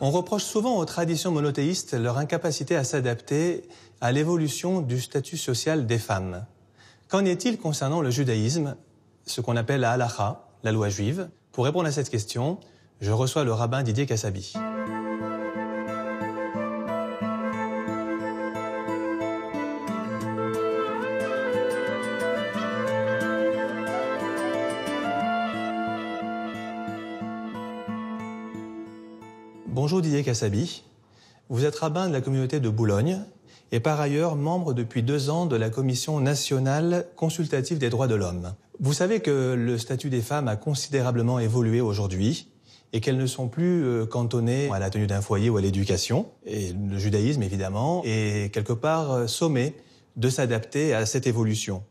On reproche souvent aux traditions monothéistes leur incapacité à s'adapter à l'évolution du statut social des femmes. Qu'en est-il concernant le judaïsme, ce qu'on appelle la halakha, la loi juive? Pour répondre à cette question, je reçois le rabbin Didier Kassabi. Bonjour Didier Kassabi, vous êtes rabbin de la communauté de Boulogne et par ailleurs membre depuis 2 ans de la Commission nationale consultative des droits de l'homme. Vous savez que le statut des femmes a considérablement évolué aujourd'hui et qu'elles ne sont plus cantonnées à la tenue d'un foyer ou à l'éducation. Et le judaïsme, évidemment, est quelque part sommé de s'adapter à cette évolution.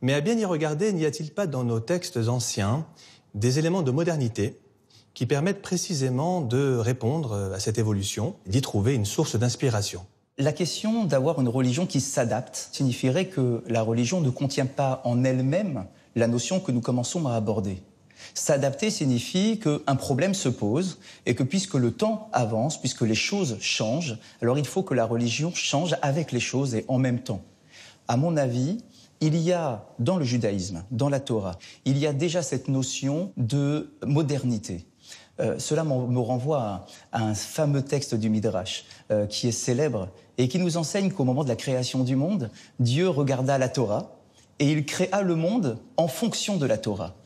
Mais à bien y regarder, n'y a-t-il pas dans nos textes anciens des éléments de modernité qui permettent précisément de répondre à cette évolution, d'y trouver une source d'inspiration? La question d'avoir une religion qui s'adapte signifierait que la religion ne contient pas en elle-même la notion que nous commençons à aborder. S'adapter signifie qu'un problème se pose et que puisque le temps avance, puisque les choses changent, alors il faut que la religion change avec les choses et en même temps. À mon avis, il y a dans le judaïsme, dans la Torah, il y a déjà cette notion de modernité. Cela me renvoie à un fameux texte du Midrash qui est célèbre et qui nous enseigne qu'au moment de la création du monde, Dieu regarda la Torah et il créa le monde en fonction de la Torah.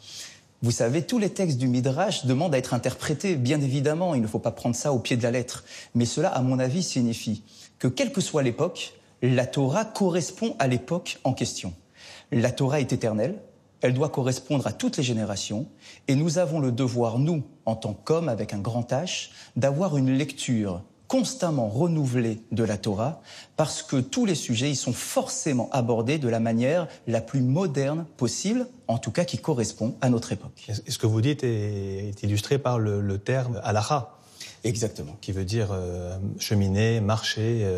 Vous savez, tous les textes du Midrash demandent à être interprétés, bien évidemment, il ne faut pas prendre ça au pied de la lettre. Mais cela, à mon avis, signifie que quelle que soit l'époque, la Torah correspond à l'époque en question. La Torah est éternelle. Elle doit correspondre à toutes les générations et nous avons le devoir, nous, en tant qu'hommes avec un grand H, d'avoir une lecture constamment renouvelée de la Torah parce que tous les sujets y sont forcément abordés de la manière la plus moderne possible, en tout cas qui correspond à notre époque. Et ce que vous dites est illustré par le terme halakha. Exactement. Qui veut dire cheminer, marcher.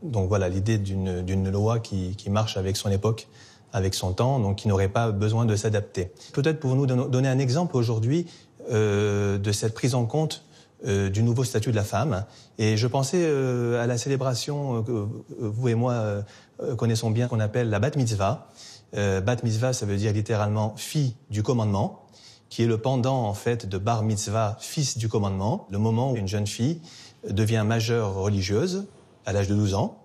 Donc voilà, l'idée d'une loi qui marche avec son époque, avec son temps, donc qui n'aurait pas besoin de s'adapter. Peut-être pouvons-nous donner un exemple aujourd'hui de cette prise en compte du nouveau statut de la femme. Et je pensais à la célébration que vous et moi connaissons bien, qu'on appelle la bat mitzvah. Bat mitzvah, ça veut dire littéralement fille du commandement, qui est le pendant en fait de bar mitzvah, fils du commandement, le moment où une jeune fille devient majeure religieuse à l'âge de 12 ans.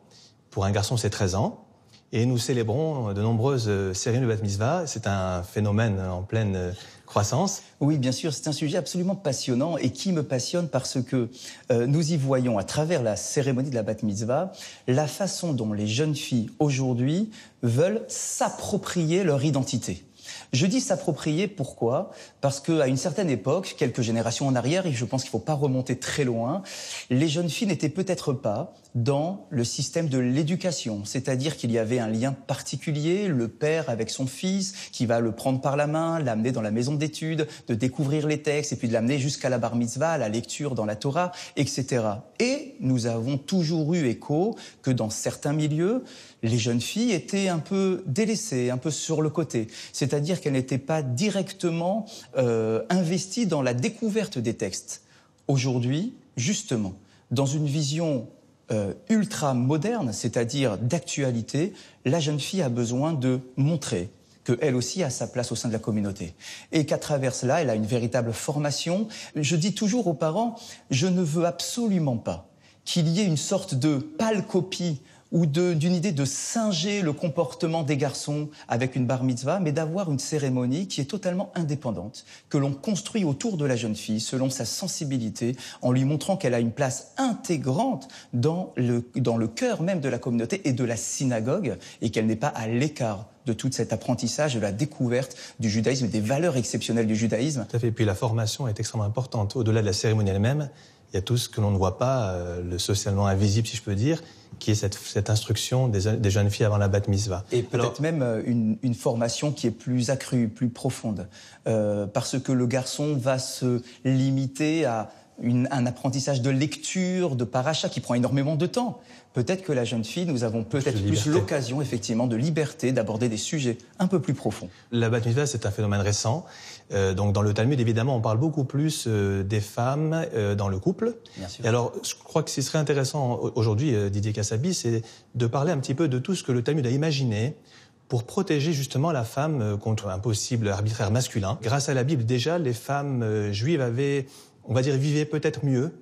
Pour un garçon, c'est 13 ans. Et nous célébrons de nombreuses cérémonies de bat mitzvah. C'est un phénomène en pleine croissance. Oui, bien sûr, c'est un sujet absolument passionnant et qui me passionne parce que nous y voyons, à travers la cérémonie de la bat mitzvah, la façon dont les jeunes filles aujourd'hui veulent s'approprier leur identité. Je dis s'approprier, pourquoi? Parce qu'à une certaine époque, quelques générations en arrière, et je pense qu'il ne faut pas remonter très loin, les jeunes filles n'étaient peut-être pas dans le système de l'éducation. C'est-à-dire qu'il y avait un lien particulier, le père avec son fils, qui va le prendre par la main, l'amener dans la maison d'études, de découvrir les textes, et puis de l'amener jusqu'à la bar mitzvah, à la lecture dans la Torah, etc. Et nous avons toujours eu écho que dans certains milieux, les jeunes filles étaient un peu délaissées, un peu sur le côté. C'est-à-dire qu'elles n'étaient pas directement investies dans la découverte des textes. Aujourd'hui, justement, dans une vision ultra moderne, c'est-à-dire d'actualité, la jeune fille a besoin de montrer qu'elle aussi a sa place au sein de la communauté. Et qu'à travers cela, elle a une véritable formation. Je dis toujours aux parents, je ne veux absolument pas qu'il y ait une sorte de pâle copie ou d'une idée de singer le comportement des garçons avec une bar mitzvah, mais d'avoir une cérémonie qui est totalement indépendante, que l'on construit autour de la jeune fille selon sa sensibilité, en lui montrant qu'elle a une place intégrante dans le cœur même de la communauté et de la synagogue, et qu'elle n'est pas à l'écart de tout cet apprentissage, de la découverte du judaïsme, des valeurs exceptionnelles du judaïsme. Tout à fait. Et puis la formation est extrêmement importante. Au-delà de la cérémonie elle-même, il y a tout ce que l'on ne voit pas, le socialement invisible, si je peux dire, qui est cette instruction des jeunes filles avant la bat mitzvah. Et peut-être même une formation qui est plus accrue, plus profonde. Parce que le garçon va se limiter à un apprentissage de lecture, de paracha qui prend énormément de temps. Peut-être que la jeune fille, nous avons peut-être plus l'occasion, effectivement, de liberté, d'aborder des sujets un peu plus profonds. La bat mitzvah, c'est un phénomène récent. Donc, dans le Talmud, évidemment, on parle beaucoup plus des femmes dans le couple. Bien sûr. Et alors, je crois que ce qui serait intéressant aujourd'hui, Didier Kassabi, c'est de parler un petit peu de tout ce que le Talmud a imaginé pour protéger justement la femme contre un possible arbitraire masculin. Grâce à la Bible, déjà, les femmes juives vivaient peut-être mieux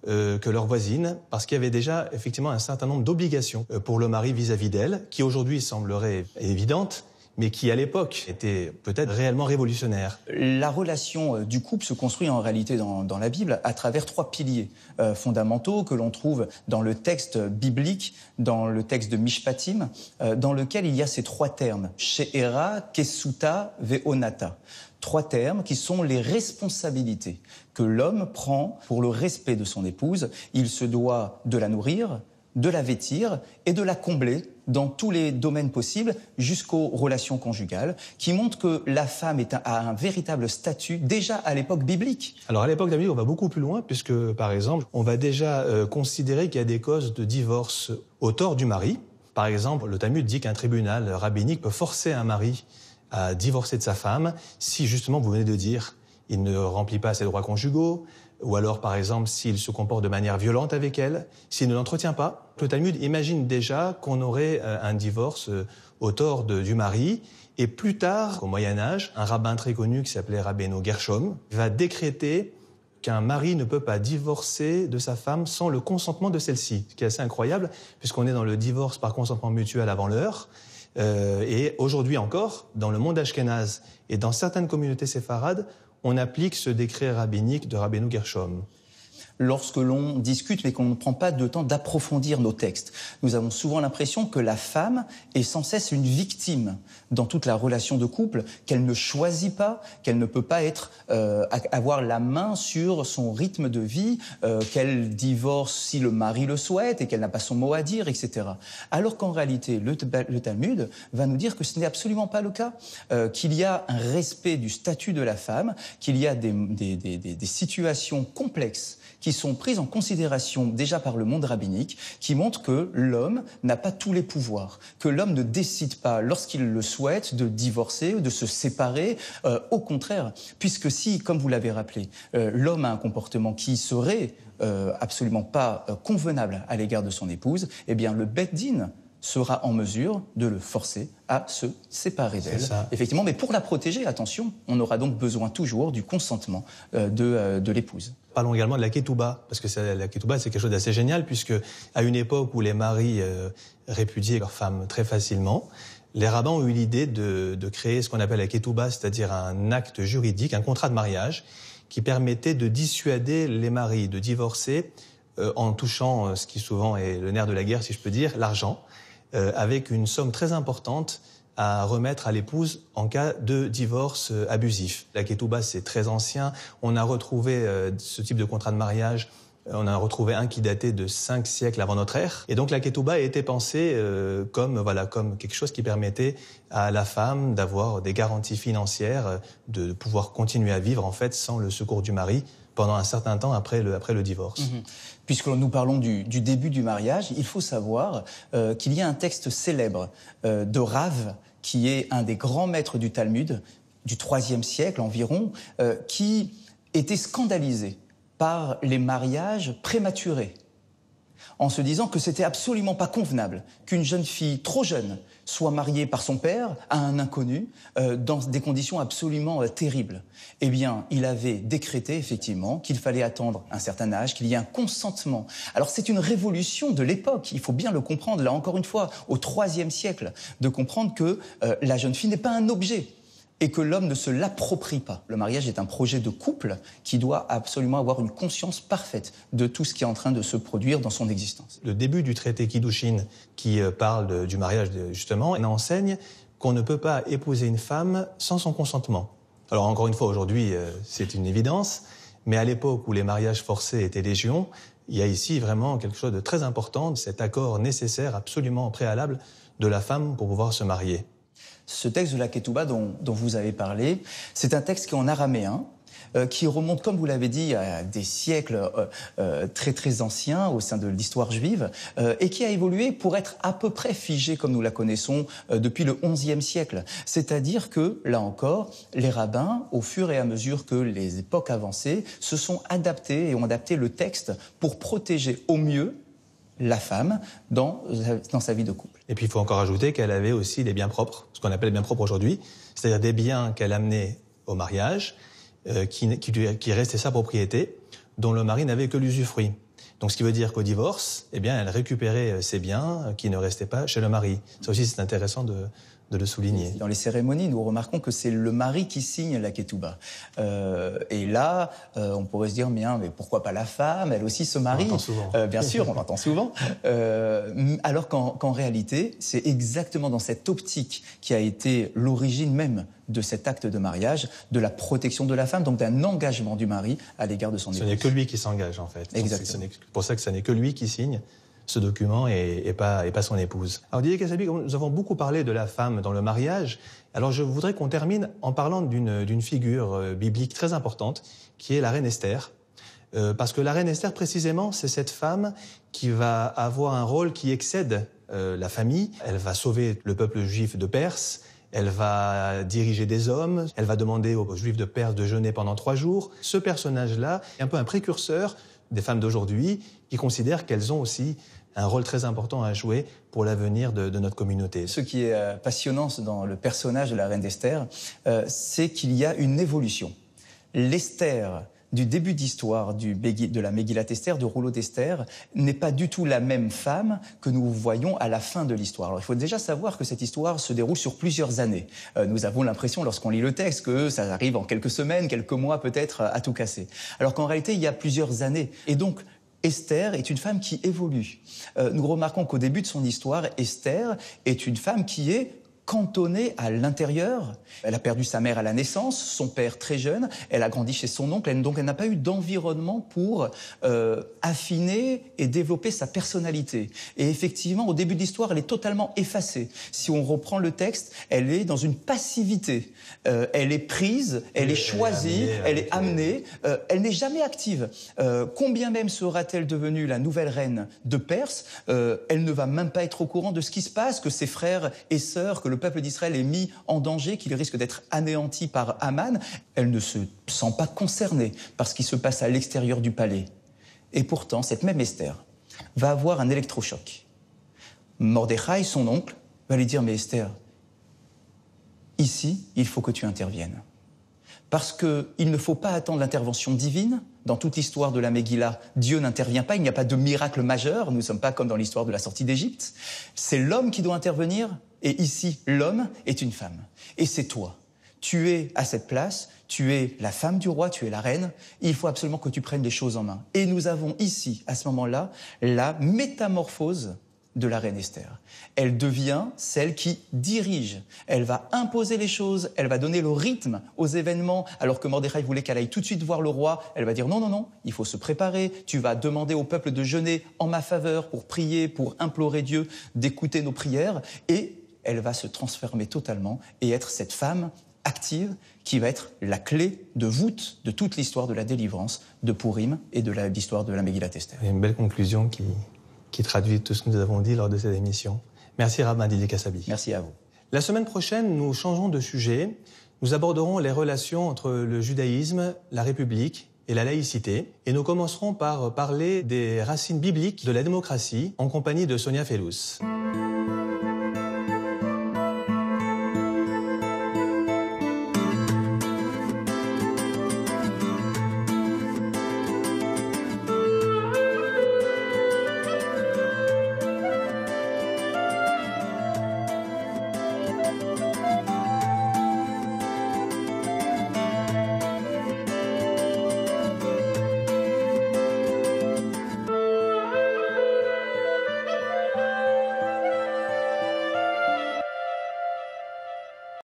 que leurs voisines, parce qu'il y avait déjà effectivement un certain nombre d'obligations pour le mari vis-à-vis d'elle, qui aujourd'hui sembleraient évidentes, mais qui à l'époque étaient peut-être réellement révolutionnaires. La relation du couple se construit en réalité dans la Bible à travers 3 piliers fondamentaux que l'on trouve dans le texte biblique, dans le texte de Mishpatim, dans lequel il y a ces 3 termes, She'era, Kesuta, Ve'onata. 3 termes qui sont les responsabilités que l'homme prend pour le respect de son épouse. Il se doit de la nourrir, de la vêtir et de la combler dans tous les domaines possibles jusqu'aux relations conjugales, qui montrent que la femme a un véritable statut déjà à l'époque biblique. Alors à l'époque biblique, on va beaucoup plus loin, puisque par exemple, on va déjà considérer qu'il y a des causes de divorce au tort du mari. Par exemple, le Talmud dit qu'un tribunal rabbinique peut forcer un mari à divorcer de sa femme si justement, vous venez de dire, il ne remplit pas ses droits conjugaux, ou alors, par exemple, s'il se comporte de manière violente avec elle, s'il ne l'entretient pas. Le Talmud imagine déjà qu'on aurait un divorce au tort du mari. Et plus tard, au Moyen-Âge, un rabbin très connu qui s'appelait Rabbeinu Gershom va décréter qu'un mari ne peut pas divorcer de sa femme sans le consentement de celle-ci. Ce qui est assez incroyable, puisqu'on est dans le divorce par consentement mutuel avant l'heure. Et aujourd'hui encore, dans le monde ashkénaze et dans certaines communautés séfarades, on applique ce décret rabbinique de Rabbeinu Gershom. Lorsque l'on discute mais qu'on ne prend pas de temps d'approfondir nos textes, nous avons souvent l'impression que la femme est sans cesse une victime dans toute la relation de couple, qu'elle ne choisit pas, qu'elle ne peut pas avoir la main sur son rythme de vie, qu'elle divorce si le mari le souhaite et qu'elle n'a pas son mot à dire, etc. Alors qu'en réalité, le Talmud va nous dire que ce n'est absolument pas le cas, qu'il y a un respect du statut de la femme, qu'il y a des situations complexes qui sont prises en considération déjà par le monde rabbinique, qui montrent que l'homme n'a pas tous les pouvoirs, que l'homme ne décide pas, lorsqu'il le souhaite, de divorcer ou de se séparer. Au contraire, puisque si, comme vous l'avez rappelé, l'homme a un comportement qui serait absolument pas convenable à l'égard de son épouse, eh bien le Beth Din sera en mesure de le forcer à se séparer d'elle. Effectivement, mais pour la protéger, attention, on aura donc besoin toujours du consentement de l'épouse. Parlons également de la ketouba, parce que la ketouba, c'est quelque chose d'assez génial, puisque à une époque où les maris répudiaient leurs femmes très facilement, les rabbins ont eu l'idée de créer ce qu'on appelle la ketouba, c'est-à-dire un acte juridique, un contrat de mariage, qui permettait de dissuader les maris de divorcer en touchant ce qui souvent est le nerf de la guerre, si je peux dire, l'argent, avec une somme très importante à remettre à l'épouse en cas de divorce abusif. La ketouba, c'est très ancien. On a retrouvé ce type de contrat de mariage, on a retrouvé un qui datait de 5 siècles avant notre ère. Et donc la ketouba a été pensée comme quelque chose qui permettait à la femme d'avoir des garanties financières, de pouvoir continuer à vivre en fait sans le secours du mari pendant un certain temps après le divorce. Mmh. Puisque nous parlons du début du mariage, il faut savoir qu'il y a un texte célèbre de Rav, qui est un des grands maîtres du Talmud, du IIIe siècle environ, qui était scandalisé par les mariages prématurés, en se disant que c'était absolument pas convenable qu'une jeune fille trop jeune soit mariée par son père à un inconnu dans des conditions absolument terribles. Eh bien, il avait décrété effectivement qu'il fallait attendre un certain âge, qu'il y ait un consentement. Alors c'est une révolution de l'époque, il faut bien le comprendre, là encore une fois, au IIIe siècle, de comprendre que la jeune fille n'est pas un objet et que l'homme ne se l'approprie pas. Le mariage est un projet de couple qui doit absolument avoir une conscience parfaite de tout ce qui est en train de se produire dans son existence. Le début du traité Kiddushin, qui parle du mariage, justement, enseigne qu'on ne peut pas épouser une femme sans son consentement. Alors encore une fois, aujourd'hui, c'est une évidence, mais à l'époque où les mariages forcés étaient légion, il y a ici vraiment quelque chose de très important, cet accord nécessaire, absolument préalable, de la femme pour pouvoir se marier. Ce texte de la Ketouba dont vous avez parlé, c'est un texte qui est en araméen, qui remonte, comme vous l'avez dit, à des siècles très très anciens au sein de l'histoire juive, et qui a évolué pour être à peu près figée comme nous la connaissons depuis le XIe siècle. C'est-à-dire que, là encore, les rabbins, au fur et à mesure que les époques avançaient, se sont adaptés et ont adapté le texte pour protéger au mieux la femme dans sa vie de couple. Et puis il faut encore ajouter qu'elle avait aussi des biens propres, ce qu'on appelle biens propres aujourd'hui, c'est-à-dire des biens qu'elle amenait au mariage, qui restaient sa propriété, dont le mari n'avait que l'usufruit. Donc ce qui veut dire qu'au divorce, eh bien, elle récupérait ses biens qui ne restaient pas chez le mari. Ça aussi, c'est intéressant de le souligner. Dans les cérémonies, nous remarquons que c'est le mari qui signe la ketouba. Et là, on pourrait se dire, mais pourquoi pas la femme? Elle aussi se marie. On l'entend souvent. Bien sûr, on l'entend souvent. Alors qu'en réalité, c'est exactement dans cette optique qui a été l'origine même de cet acte de mariage, de la protection de la femme, donc d'un engagement du mari à l'égard de son épouse. Ce n'est que lui qui s'engage, en fait. Exactement. C'est pour ça que ce n'est que lui qui signe ce document et pas son épouse. Alors Didier Cassabi, nous avons beaucoup parlé de la femme dans le mariage. Alors je voudrais qu'on termine en parlant d'une figure biblique très importante, qui est la reine Esther. Parce que la reine Esther, précisément, c'est cette femme qui va avoir un rôle qui excède la famille. Elle va sauver le peuple juif de Perse. Elle va diriger des hommes, elle va demander aux Juifs de Perse de jeûner pendant 3 jours. Ce personnage-là est un peu un précurseur des femmes d'aujourd'hui qui considèrent qu'elles ont aussi un rôle très important à jouer pour l'avenir de notre communauté. Ce qui est passionnant dans le personnage de la reine d'Esther, c'est qu'il y a une évolution. L'Esther du début d'histoire de la Megillat Esther, du rouleau d'Esther, n'est pas du tout la même femme que nous voyons à la fin de l'histoire. Alors il faut déjà savoir que cette histoire se déroule sur plusieurs années. Nous avons l'impression, lorsqu'on lit le texte, que ça arrive en quelques semaines, quelques mois peut-être, à tout casser. Alors qu'en réalité, il y a plusieurs années. Et donc, Esther est une femme qui évolue. Nous remarquons qu'au début de son histoire, Esther est une femme qui est cantonnée à l'intérieur. Elle a perdu sa mère à la naissance, son père très jeune, elle a grandi chez son oncle, donc elle n'a pas eu d'environnement pour affiner et développer sa personnalité. Et effectivement, au début de l'histoire, elle est totalement effacée. Si on reprend le texte, elle est dans une passivité. Elle est prise, elle est choisie, elle est amenée, elle n'est jamais active. Combien même sera-t-elle devenue la nouvelle reine de Perse, elle ne va même pas être au courant de ce qui se passe, que ses frères et sœurs, que le peuple d'Israël est mis en danger, qu'il risque d'être anéanti par Aman. Elle ne se sent pas concernée par ce qui se passe à l'extérieur du palais. Et pourtant, cette même Esther va avoir un électrochoc. Mordechai, son oncle, va lui dire « Mais Esther, ici, il faut que tu interviennes. Parce qu'il ne faut pas attendre l'intervention divine. Dans toute l'histoire de la Megillah, Dieu n'intervient pas, il n'y a pas de miracle majeur, nous ne sommes pas comme dans l'histoire de la sortie d'Égypte. C'est l'homme qui doit intervenir, et ici, l'homme est une femme. Et c'est toi. Tu es à cette place, tu es la femme du roi, tu es la reine, il faut absolument que tu prennes les choses en main. Et nous avons ici, à ce moment-là, la métamorphose de la reine Esther. Elle devient celle qui dirige. Elle va imposer les choses, elle va donner le rythme aux événements, alors que Mordechai voulait qu'elle aille tout de suite voir le roi. Elle va dire non, non, non, il faut se préparer, tu vas demander au peuple de jeûner en ma faveur pour prier, pour implorer Dieu d'écouter nos prières, et elle va se transformer totalement et être cette femme active qui va être la clé de voûte de toute l'histoire de la délivrance de Pourim et de l'histoire de la Megillat Esther. Une belle conclusion qui traduit tout ce que nous avons dit lors de cette émission. Merci Rabbin Didier Cassabi. Merci à vous. La semaine prochaine, nous changeons de sujet. Nous aborderons les relations entre le judaïsme, la République et la laïcité. Et nous commencerons par parler des racines bibliques de la démocratie en compagnie de Sonia Fellous.